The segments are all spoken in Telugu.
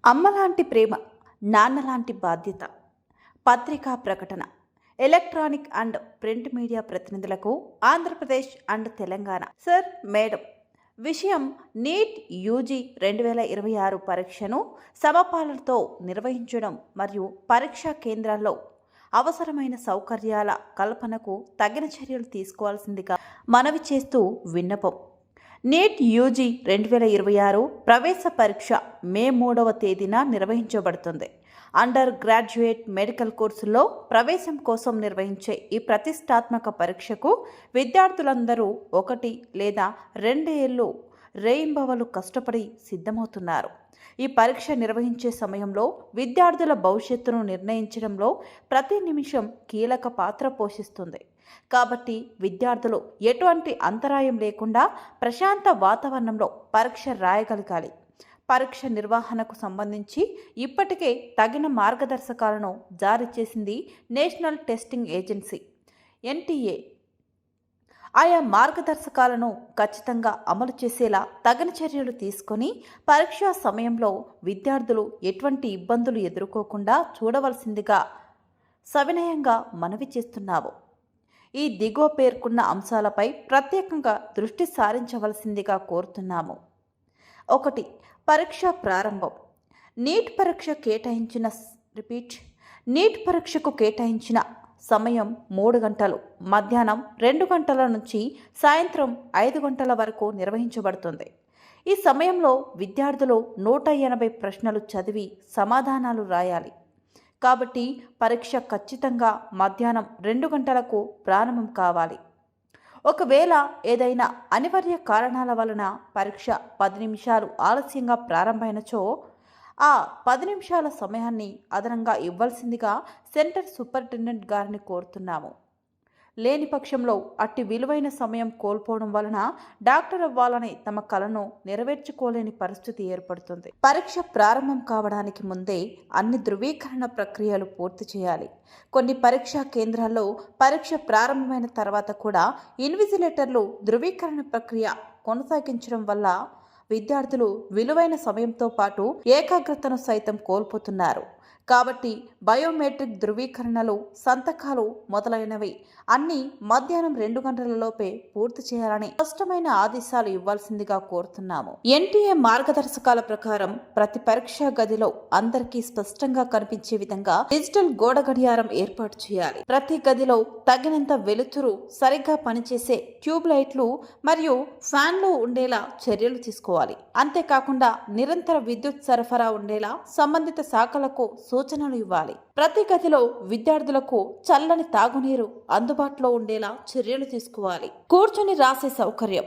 అమ్మలాంటి ప్రేమ, నాన్నలాంటి బాధ్యత. పత్రికా ప్రకటన. ఎలక్ట్రానిక్ అండ్ ప్రింట్ మీడియా ప్రతినిధులకు Andhra Pradesh and Telangana. Sir, madam, విషయం నీట్ యూజీ 2026 పరీక్షను సమపాలనతో నిర్వహించడం మరియు పరీక్షా కేంద్రాల్లో అవసరమైన సౌకర్యాల కల్పనకు తగిన చర్యలు తీసుకోవాల్సిందిగా మనవి చేస్తూ విన్నపం. నీట్ యూజీ 2026 ప్రవేశ పరీక్ష మే 3వ తేదీన నిర్వహించబడుతుంది. అండర్ గ్రాడ్యుయేట్ మెడికల్ కోర్సుల్లో ప్రవేశం కోసం నిర్వహించే ఈ ప్రతిష్టాత్మక పరీక్షకు విద్యార్థులందరూ 1 లేదా 2 ఏళ్ళు రేయింబవలు కష్టపడి సిద్ధమవుతున్నారు. ఈ పరీక్ష నిర్వహించే సమయంలో విద్యార్థుల భవిష్యత్తును నిర్ణయించడంలో ప్రతి నిమిషం కీలక పాత్ర పోషిస్తుంది. కాబట్టి విద్యార్థులు ఎటువంటి అంతరాయం లేకుండా ప్రశాంత వాతావరణంలో పరీక్ష రాయగలగాలి. పరీక్ష నిర్వహణకు సంబంధించి ఇప్పటికే తగిన మార్గదర్శకాలను జారీ చేసింది నేషనల్ టెస్టింగ్ ఏజెన్సీ (NTA). ఆయా మార్గదర్శకాలను ఖచ్చితంగా అమలు చేసేలా తగిన చర్యలు తీసుకొని పరీక్షా సమయంలో విద్యార్థులు ఎటువంటి ఇబ్బందులు ఎదుర్కోకుండా చూడవలసిందిగా సవినయంగా మనవి చేస్తున్నాము. ఈ దిగువ పేర్కొన్న అంశాలపై ప్రత్యేకంగా దృష్టి సారించవలసిందిగా కోరుతున్నాము. 1. పరీక్ష ప్రారంభం. నీట్ పరీక్షకు కేటాయించిన సమయం 3 గంటలు, మధ్యాహ్నం 2 గంటల నుంచి సాయంత్రం 5 గంటల వరకు నిర్వహించబడుతుంది. ఈ సమయంలో విద్యార్థులు 180 ప్రశ్నలు చదివి సమాధానాలు రాయాలి. కాబట్టి పరీక్ష ఖచ్చితంగా మధ్యాహ్నం 2 గంటలకు ప్రారంభం కావాలి. ఒకవేళ ఏదైనా అనివార్య కారణాల వలన పరీక్ష 10 నిమిషాలు ఆలస్యంగా ప్రారంభమైనచో ఆ 10 నిమిషాల సమయాన్ని అదనంగా ఇవ్వాల్సిందిగా సెంటర్ సూపరింటెండెంట్ గారిని కోరుతున్నాము. లేని పక్షంలో అట్టి విలువైన సమయం కోల్పోవడం వలన డాక్టర్ అవ్వాలని తమ కలను నెరవేర్చుకోలేని పరిస్థితి ఏర్పడుతుంది. పరీక్ష ప్రారంభం కావడానికి ముందే అన్ని ధృవీకరణ ప్రక్రియలు పూర్తి చేయాలి. కొన్ని పరీక్షా కేంద్రాల్లో పరీక్ష ప్రారంభమైన తర్వాత కూడా ఇన్విజిలేటర్లు ధృవీకరణ ప్రక్రియ కొనసాగించడం వల్ల విద్యార్థులు విలువైన సమయంతో పాటు ఏకాగ్రతను సైతం కోల్పోతున్నారు. కాబట్టి బయోమెట్రిక్ ధృవీకరణలు, సంతకాలు మొదలైనవి అన్నీ మధ్యాహ్నం 2 గంటలలోపే పూర్తి చేయాలని స్పష్టమైన ఆదేశాలు ఇవ్వాల్సిందిగా కోరుతున్నాము. NTA మార్గదర్శకాల ప్రకారం ప్రతి పరీక్షా గదిలో అందరికీ స్పష్టంగా కనిపించే విధంగా డిజిటల్ గోడ గడియారం ఏర్పాటు చేయాలి. ప్రతి గదిలో తగినంత వెలుతురు, సరిగ్గా పనిచేసే ట్యూబ్ లైట్లు మరియు ఫ్యాన్లు ఉండేలా చర్యలు తీసుకోవాలి. అంతేకాకుండా నిరంతర విద్యుత్ సరఫరా ఉండేలా సంబంధిత శాఖలకు సూచనలు ఇవ్వాలి. ప్రతి గదిలో విద్యార్థులకు చల్లని తాగునీరు అందుబాటులో ఉండేలా చర్యలు తీసుకోవాలి. కూర్చొని రాసే సౌకర్యం.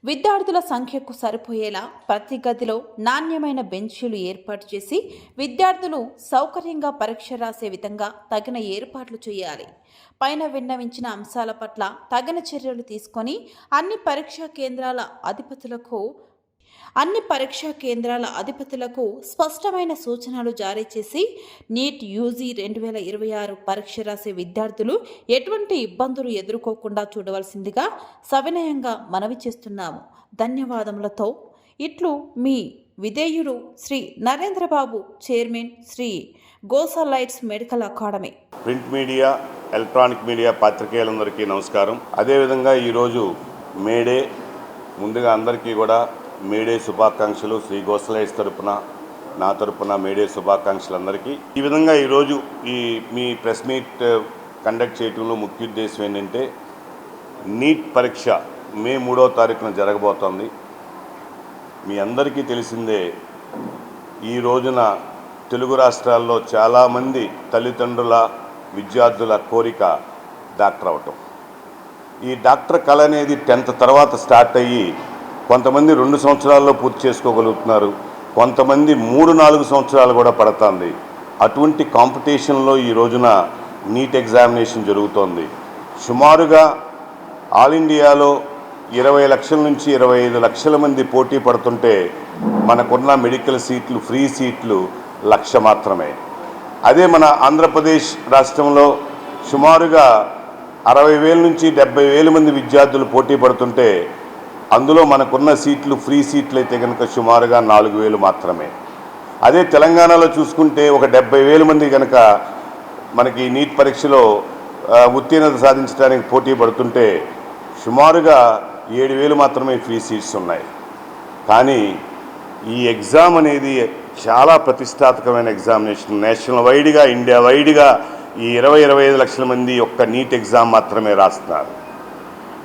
విద్యార్థుల సంఖ్యకు సరిపోయేలా ప్రతి గదిలో నాణ్యమైన బెంచీలు ఏర్పాటు చేసి విద్యార్థులు సౌకర్యంగా పరీక్ష రాసే విధంగా తగిన ఏర్పాట్లు చేయాలి. పైన విన్నవించిన అంశాల పట్ల తగిన చర్యలు తీసుకొని అన్ని పరీక్షా కేంద్రాల అధిపతులకు స్పష్టమైన సూచనలు జారీ చేసి నీట్ యూజీ 2026 పరీక్ష రాసే విద్యార్థులు ఎటువంటి ఇబ్బందులు ఎదుర్కోకుండా చూడవలసిందిగా సవినయంగా మనవి చేస్తున్నాము. ధన్యవాదములతో ఇట్లు మీ విధేయుడు శ్రీ నరేంద్రబాబు, చైర్మన్, శ్రీ గోసలైట్స్ medical academy. Print media, electronic media పాత్రికేయులందరికీ నమస్కారం. అదేవిధంగా ఈరోజు మేడే, ముందుగా అందరికీ కూడా మేడే శుభాకాంక్షలు. శ్రీ గోసలైట్స్ తరపున, నా తరపున మేడే శుభాకాంక్షలు అందరికీ. ఈ విధంగా ఈరోజు మీ ప్రెస్ మీట్ కండక్ట్ చేయడంలో ముఖ్య ఉద్దేశం ఏంటంటే, నీట్ పరీక్ష మే 3వ తారీఖున జరగబోతోంది. మీ అందరికీ తెలిసిందే, ఈ రోజున తెలుగు రాష్ట్రాల్లో చాలామంది తల్లిదండ్రుల, విద్యార్థుల కోరిక డాక్టర్ అవటం. ఈ డాక్టర్ కళ అనేది 10th తర్వాత స్టార్ట్ అయ్యి కొంతమంది 2 సంవత్సరాల్లో పూర్తి చేసుకోగలుగుతున్నారు, కొంతమంది 3-4 సంవత్సరాలు కూడా పడుతుంది. అటువంటి కాంపిటీషన్లో ఈ రోజున నీట్ ఎగ్జామినేషన్ జరుగుతోంది. సుమారుగా ఆల్ ఇండియాలో 20 లక్షల నుంచి 25 లక్షల మంది పోటీ పడుతుంటే మనకున్న మెడికల్ సీట్లు, ఫ్రీ సీట్లు 1,00,000 మాత్రమే. అదే మన ఆంధ్రప్రదేశ్ రాష్ట్రంలో సుమారుగా 60,000 నుంచి 70,000 మంది విద్యార్థులు పోటీ పడుతుంటే అందులో మనకున్న సీట్లు, ఫ్రీ సీట్లు అయితే కనుక సుమారుగా 4,000 మాత్రమే. అదే తెలంగాణలో చూసుకుంటే ఒక 70,000 మంది కనుక మనకి నీట్ పరీక్షలో ఉత్తీర్ణత సాధించడానికి పోటీ పడుతుంటే సుమారుగా 7,000 మాత్రమే ఫ్రీ సీట్స్ ఉన్నాయి. కానీ ఈ ఎగ్జామ్ అనేది చాలా ప్రతిష్టాత్మకమైన ఎగ్జామినేషన్. నేషనల్ వైడ్గా, ఇండియా వైడ్గా ఈ 20-25 లక్షల మంది ఒక్క నీట్ ఎగ్జామ్ మాత్రమే రాస్తున్నారు.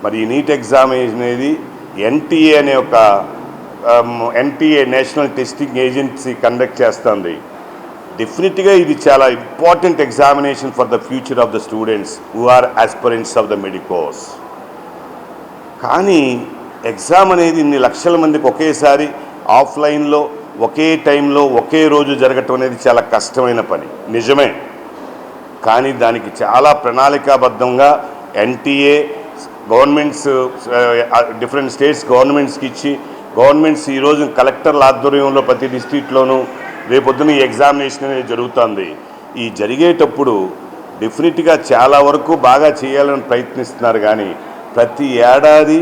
మరి ఈ నీట్ ఎగ్జామ్ అనేది ఎన్టీఏ అనే ఒక NTA national testing agency conduct చేస్తుంది. డెఫినెట్గా ఇది చాలా important examination for the future of the students who are aspirants of the medicos. కానీ ఎగ్జామ్ అనేది ఇన్ని లక్షల మందికి ఒకేసారి ఆఫ్లైన్లో ఒకే టైంలో ఒకే రోజు జరగటం అనేది చాలా కష్టమైన పని, నిజమే. కానీ దానికి చాలా ప్రణాళికాబద్ధంగా ఎన్టీఏ గవర్నమెంట్స్ డిఫరెంట్ స్టేట్స్ గవర్నమెంట్స్కి ఇచ్చి గవర్నమెంట్స్ ఈరోజు కలెక్టర్ల ఆధ్వర్యంలో ప్రతి డిస్ట్రిక్ట్లోనూ రేపొద్దున ఈ ఎగ్జామినేషన్ అనేది జరుగుతుంది. ఈ జరిగేటప్పుడు డెఫినెట్గా చాలా వరకు బాగా చేయాలని ప్రయత్నిస్తున్నారు. కానీ ప్రతి ఏడాది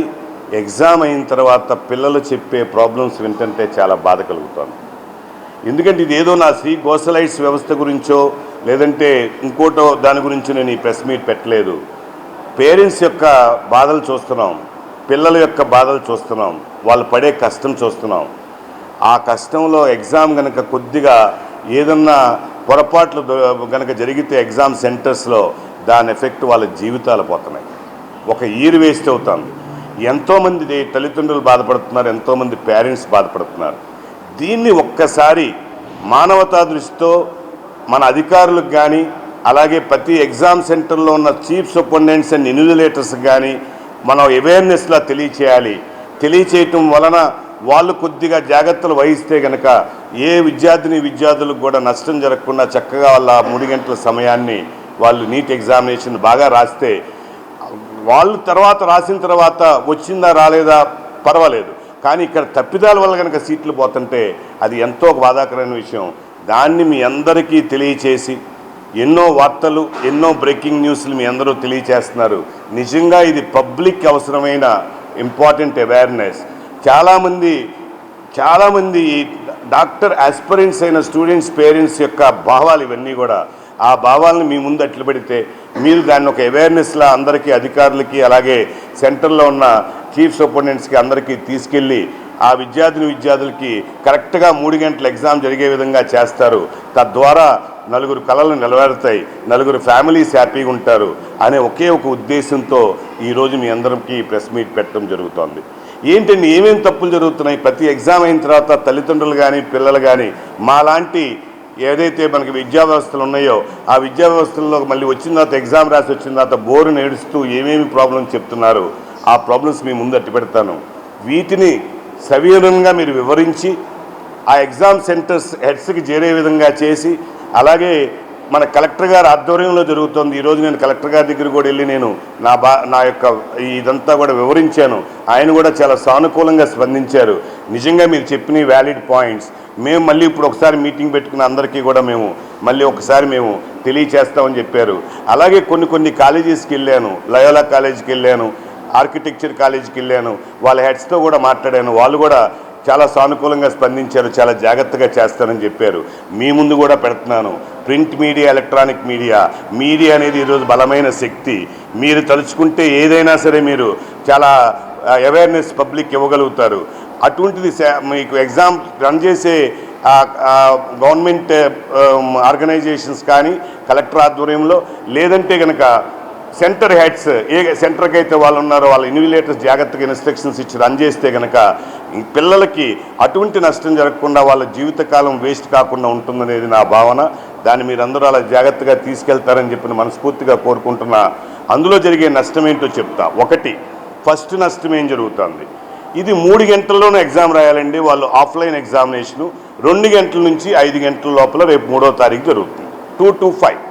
ఎగ్జామ్ అయిన తర్వాత పిల్లలు చెప్పే ప్రాబ్లమ్స్ వింటుంటే చాలా బాధ కలుగుతుంది. ఎందుకంటే ఇదేదో నా శ్రీ గోసలైట్స్ వ్యవస్థ గురించో లేదంటే ఇంకోటో దాని గురించి నేను ఈ ప్రెస్ మీట్ పెట్టలేదు. పేరెంట్స్ యొక్క బాధలు చూస్తున్నాం, పిల్లల యొక్క బాధలు చూస్తున్నాం, వాళ్ళు పడే కష్టం చూస్తున్నాం. ఆ కష్టంలో ఎగ్జామ్ కనుక కొద్దిగా ఏదన్నా పొరపాట్లు కనుక జరిగితే ఎగ్జామ్ సెంటర్స్లో దాని ఎఫెక్ట్ వాళ్ళ జీవితాలు పోతున్నాయి. ఒక ఇయర్ వేస్ట్ అవుతుంది. ఎంతోమంది తల్లిదండ్రులు బాధపడుతున్నారు, ఎంతోమంది పేరెంట్స్ బాధపడుతున్నారు. దీన్ని ఒక్కసారి మానవతా దృష్టితో మన అధికారులకు కానీ అలాగే ప్రతి ఎగ్జామ్ సెంటర్లో ఉన్న చీఫ్ సూపరింటెండెంట్స్ అండ్ ఇన్విజిలేటర్స్కి కానీ మనం అవేర్నెస్లా తెలియచేయాలి. తెలియచేయటం వలన వాళ్ళు కొద్దిగా జాగ్రత్తలు వహిస్తే కనుక ఏ విద్యార్థులకు కూడా నష్టం జరగకుండా చక్కగా వాళ్ళ 3 గంటల సమయాన్ని వాళ్ళు నీట్ ఎగ్జామినేషన్ బాగా రాస్తే వాళ్ళు తర్వాత రాసిన తర్వాత వచ్చిందా రాలేదా పర్వాలేదు. కానీ ఇక్కడ తప్పిదాల వల్ల కనుక సీట్లు పోతుంటే అది ఎంతో బాధాకరమైన విషయం. దాన్ని మీ అందరికీ తెలియచేసి ఎన్నో వార్తలు, ఎన్నో బ్రేకింగ్ న్యూస్లు మీ అందరూ తెలియచేస్తున్నారు. నిజంగా ఇది పబ్లిక్ అవసరమైన ఇంపార్టెంట్ అవేర్నెస్. చాలామంది డాక్టర్ ఆస్పిరెంట్స్ అయిన స్టూడెంట్స్ పేరెంట్స్ యొక్క భావాలు ఇవన్నీ కూడా, ఆ భావాలను మీ ముందు అట్లు పెడితే మీరు దాన్ని ఒక అవేర్నెస్లా అందరికీ అధికారులకి అలాగే సెంటర్లో ఉన్న చీఫ్ సూపరింటెండెంట్స్కి అందరికీ తీసుకెళ్ళి ఆ విద్యార్థులకి కరెక్ట్గా 3 గంటల ఎగ్జామ్ జరిగే విధంగా చేస్తారు. తద్వారా నలుగురు కళలు నిలబెడతాయి, నలుగురు ఫ్యామిలీస్ హ్యాపీగా ఉంటారు అనే ఒకే ఒక ఉద్దేశంతో ఈరోజు మీ అందరికీ ప్రెస్ మీట్ పెట్టడం జరుగుతోంది. ఏంటండి ఏమేమి తప్పులు జరుగుతున్నాయి? ప్రతి ఎగ్జామ్ అయిన తర్వాత తల్లిదండ్రులు కానీ పిల్లలు కానీ మాలాంటి ఏదైతే మనకి విద్యా వ్యవస్థలు ఉన్నాయో ఆ విద్యా వ్యవస్థల్లో మళ్ళీ వచ్చిన తర్వాత ఎగ్జామ్ రాసి వచ్చిన తర్వాత బోరు నేడుస్తూ ఏమేమి ప్రాబ్లమ్స్ చెప్తున్నారు ఆ ప్రాబ్లమ్స్ మీ ముందు అట్టి పెడతాను. వీటిని సవివరంగా మీరు వివరించి ఆ ఎగ్జామ్ సెంటర్స్ హెడ్స్కి చేరే విధంగా చేసి అలాగే మన కలెక్టర్ గారి ఆధ్వర్యంలో జరుగుతుంది. ఈరోజు నేను కలెక్టర్ గారి దగ్గర కూడా వెళ్ళి నేను నా యొక్క ఇదంతా కూడా వివరించాను. ఆయన కూడా చాలా సానుకూలంగా స్పందించారు. నిజంగా మీరు చెప్పిన వ్యాలిడ్ పాయింట్స్ మేము మళ్ళీ ఇప్పుడు ఒకసారి మీటింగ్ పెట్టుకున్న అందరికీ కూడా మేము మళ్ళీ ఒకసారి మేము తెలియచేస్తామని చెప్పారు. అలాగే కొన్ని కాలేజెస్కి వెళ్ళాను, లయోలా కాలేజీకి వెళ్ళాను, ఆర్కిటెక్చర్ కాలేజీకి వెళ్ళాను, వాళ్ళ హెడ్స్తో కూడా మాట్లాడాను. వాళ్ళు కూడా చాలా సానుకూలంగా స్పందించారు, చాలా జాగ్రత్తగా చేస్తారని చెప్పారు. మీ ముందు కూడా పెడుతున్నాను. ప్రింట్ మీడియా, ఎలక్ట్రానిక్ మీడియా అనేది ఈరోజు బలమైన శక్తి. మీరు తలుచుకుంటే ఏదైనా సరే మీరు చాలా అవేర్నెస్ పబ్లిక్ ఇవ్వగలుగుతారు. అటువంటిది మీకు ఎగ్జామ్ రన్ చేసే గవర్నమెంట్ ఆర్గనైజేషన్స్ కానీ కలెక్టర్ ఆధ్వర్యంలో లేదంటే కనుక సెంటర్ హెడ్స్ ఏ సెంటర్కి అయితే వాళ్ళు ఉన్నారో వాళ్ళ ఇన్విజిలేటర్స్ జాగ్రత్తగా ఇన్స్ట్రక్షన్స్ ఇచ్చి రన్ చేస్తే కనుక పిల్లలకి అటువంటి నష్టం జరగకుండా వాళ్ళ జీవితకాలం వేస్ట్ కాకుండా ఉంటుందనేది నా భావన. దాన్ని మీరందరూ అలా జాగ్రత్తగా తీసుకెళ్తారని చెప్పి మనస్ఫూర్తిగా కోరుకుంటున్నా. అందులో జరిగే నష్టం ఏంటో చెప్తా. ఫస్ట్ నష్టం ఏం జరుగుతుంది, ఇది 3 గంటల్లోనే ఎగ్జామ్ రాయాలండి. వాళ్ళు ఆఫ్లైన్ ఎగ్జామినేషను 2 గంటల నుంచి 5 గంటల లోపల రేపు 3వ తారీఖు జరుగుతుంది. 2 to 5